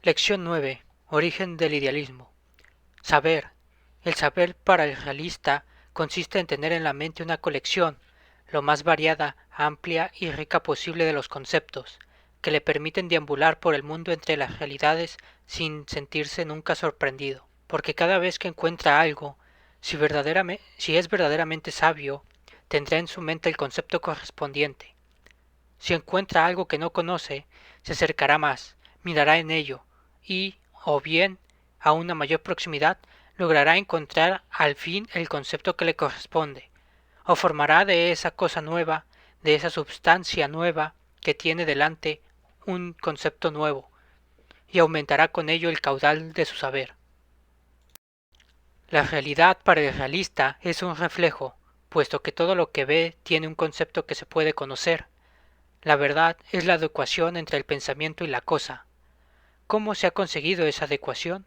Lección 9. Origen del idealismo. Saber. El saber para el realista consiste en tener en la mente una colección, lo más variada, amplia y rica posible de los conceptos, que le permiten deambular por el mundo entre las realidades sin sentirse nunca sorprendido, porque cada vez que encuentra algo, si es verdaderamente sabio, tendrá en su mente el concepto correspondiente. Si encuentra algo que no conoce, se acercará más, mirará en ello, y, o bien, a una mayor proximidad, logrará encontrar al fin el concepto que le corresponde, o formará de esa cosa nueva, de esa substancia nueva que tiene delante, un concepto nuevo, y aumentará con ello el caudal de su saber. La realidad para el realista es un reflejo, puesto que todo lo que ve tiene un concepto que se puede conocer. La verdad es la adecuación entre el pensamiento y la cosa. ¿Cómo se ha conseguido esa adecuación?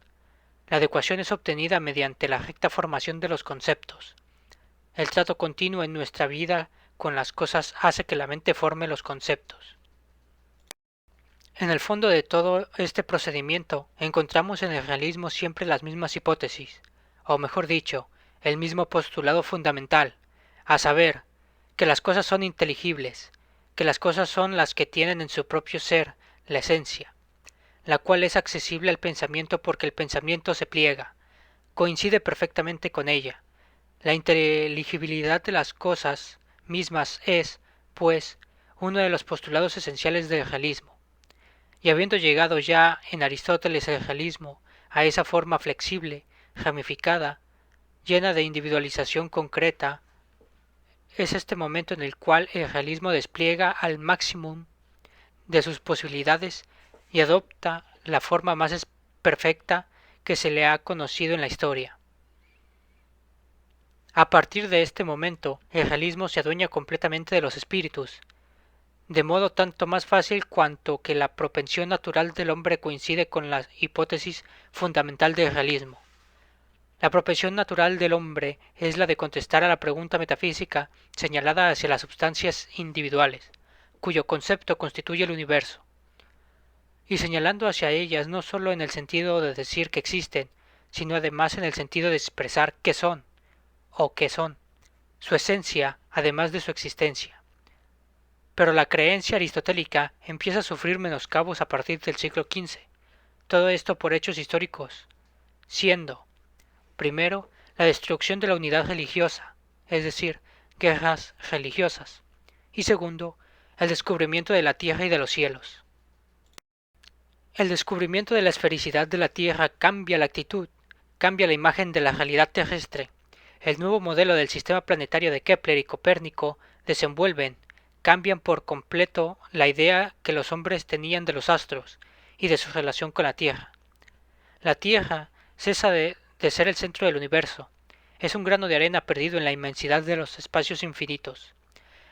La adecuación es obtenida mediante la recta formación de los conceptos. El trato continuo en nuestra vida con las cosas hace que la mente forme los conceptos. En el fondo de todo este procedimiento encontramos en el realismo siempre las mismas hipótesis, o mejor dicho, el mismo postulado fundamental, a saber, que las cosas son inteligibles, que las cosas son las que tienen en su propio ser la esencia, la cual es accesible al pensamiento porque el pensamiento se pliega, coincide perfectamente con ella. La inteligibilidad de las cosas mismas es, pues, uno de los postulados esenciales del realismo. Y habiendo llegado ya en Aristóteles el realismo a esa forma flexible, ramificada, llena de individualización concreta, es este momento en el cual el realismo despliega al máximo de sus posibilidades y adopta la forma más perfecta que se le ha conocido en la historia. A partir de este momento, el realismo se adueña completamente de los espíritus, de modo tanto más fácil cuanto que la propensión natural del hombre coincide con la hipótesis fundamental del realismo. La propensión natural del hombre es la de contestar a la pregunta metafísica señalada hacia las substancias individuales, cuyo concepto constituye el universo, y señalando hacia ellas no sólo en el sentido de decir que existen, sino además en el sentido de expresar qué son, o qué son, su esencia, además de su existencia. Pero la creencia aristotélica empieza a sufrir menoscabos a partir del siglo XV, todo esto por hechos históricos, siendo, primero, la destrucción de la unidad religiosa, es decir, guerras religiosas, y segundo, el descubrimiento de la tierra y de los cielos. El descubrimiento de la esfericidad de la Tierra cambia la actitud, cambia la imagen de la realidad terrestre. El nuevo modelo del sistema planetario de Kepler y Copérnico desenvuelven, cambian por completo la idea que los hombres tenían de los astros y de su relación con la Tierra. La Tierra cesa de ser el centro del universo. Es un grano de arena perdido en la inmensidad de los espacios infinitos.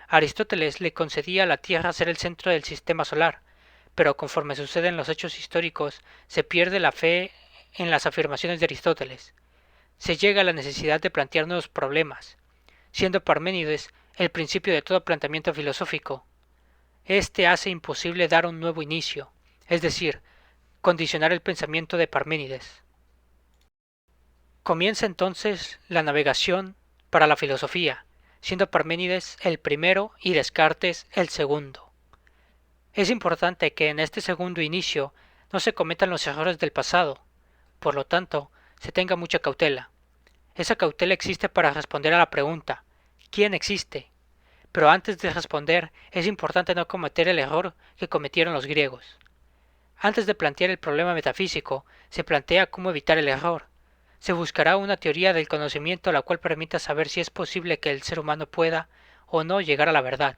Aristóteles le concedía a la Tierra ser el centro del sistema solar, pero conforme suceden los hechos históricos, se pierde la fe en las afirmaciones de Aristóteles. Se llega a la necesidad de plantear nuevos problemas, siendo Parménides el principio de todo planteamiento filosófico. Este hace imposible dar un nuevo inicio, es decir, condicionar el pensamiento de Parménides. Comienza entonces la navegación para la filosofía, siendo Parménides el primero y Descartes el segundo. Es importante que en este segundo inicio no se cometan los errores del pasado, por lo tanto, se tenga mucha cautela. Esa cautela existe para responder a la pregunta ¿quién existe? Pero antes de responder es importante no cometer el error que cometieron los griegos. Antes de plantear el problema metafísico, se plantea cómo evitar el error. Se buscará una teoría del conocimiento la cual permita saber si es posible que el ser humano pueda o no llegar a la verdad.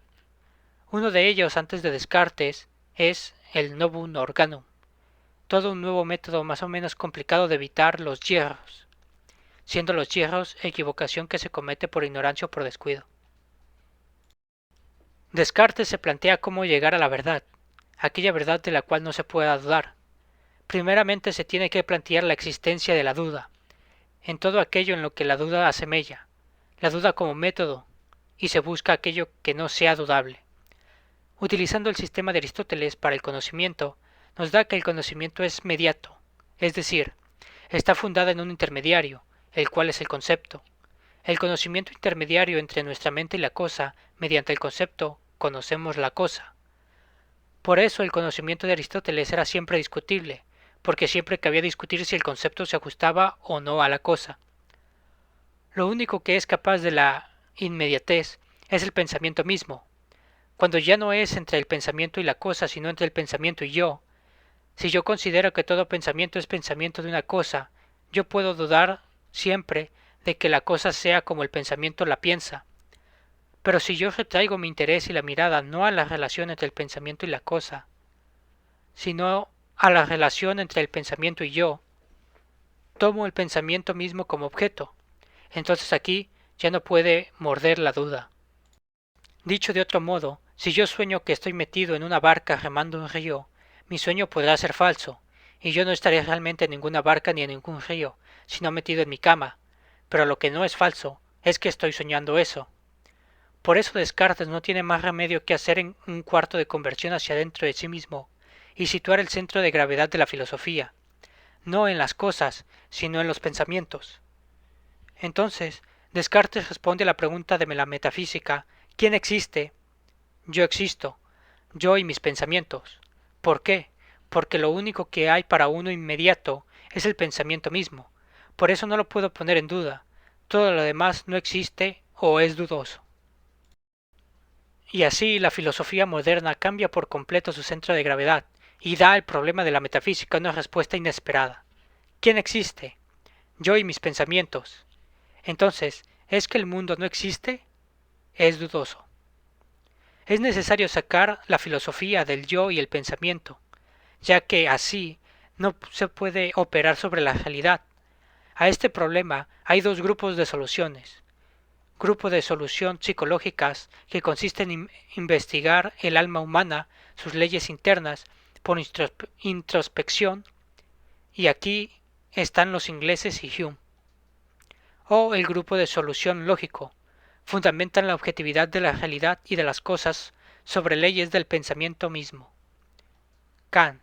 Uno de ellos, antes de Descartes, es el novum organum, todo un nuevo método más o menos complicado de evitar los hierros, siendo los hierros equivocación que se comete por ignorancia o por descuido. Descartes se plantea cómo llegar a la verdad, aquella verdad de la cual no se pueda dudar. Primeramente se tiene que plantear la existencia de la duda, en todo aquello en lo que la duda asemella, la duda como método, y se busca aquello que no sea dudable. Utilizando el sistema de Aristóteles para el conocimiento, nos da que el conocimiento es mediato, es decir, está fundada en un intermediario, el cual es el concepto. El conocimiento intermediario entre nuestra mente y la cosa, mediante el concepto, conocemos la cosa. Por eso el conocimiento de Aristóteles era siempre discutible, porque siempre cabía discutir si el concepto se ajustaba o no a la cosa. Lo único que es capaz de la inmediatez es el pensamiento mismo, cuando ya no es entre el pensamiento y la cosa, sino entre el pensamiento y yo. Si yo considero que todo pensamiento es pensamiento de una cosa, yo puedo dudar siempre de que la cosa sea como el pensamiento la piensa. Pero si yo retraigo mi interés y la mirada no a la relación entre el pensamiento y la cosa, sino a la relación entre el pensamiento y yo, tomo el pensamiento mismo como objeto, entonces aquí ya no puede morder la duda. Dicho de otro modo, si yo sueño que estoy metido en una barca remando un río, mi sueño podrá ser falso, y yo no estaré realmente en ninguna barca ni en ningún río, sino metido en mi cama, pero lo que no es falso es que estoy soñando eso. Por eso Descartes no tiene más remedio que hacer en un cuarto de conversión hacia dentro de sí mismo y situar el centro de gravedad de la filosofía, no en las cosas, sino en los pensamientos. Entonces, Descartes responde a la pregunta de la metafísica: ¿quién existe? Yo existo, yo y mis pensamientos. ¿Por qué? Porque lo único que hay para uno inmediato es el pensamiento mismo. Por eso no lo puedo poner en duda. Todo lo demás no existe o es dudoso. Y así la filosofía moderna cambia por completo su centro de gravedad y da al problema de la metafísica una respuesta inesperada. ¿Quién existe? Yo y mis pensamientos. Entonces, ¿es que el mundo no existe? Es dudoso. Es necesario sacar la filosofía del yo y el pensamiento, ya que así no se puede operar sobre la realidad. A este problema hay dos grupos de soluciones. Grupo de solución psicológicas que consiste en investigar el alma humana, sus leyes internas, por introspección, y aquí están los ingleses y Hume. O el grupo de solución lógico, fundamentan la objetividad de la realidad y de las cosas sobre leyes del pensamiento mismo. Kant.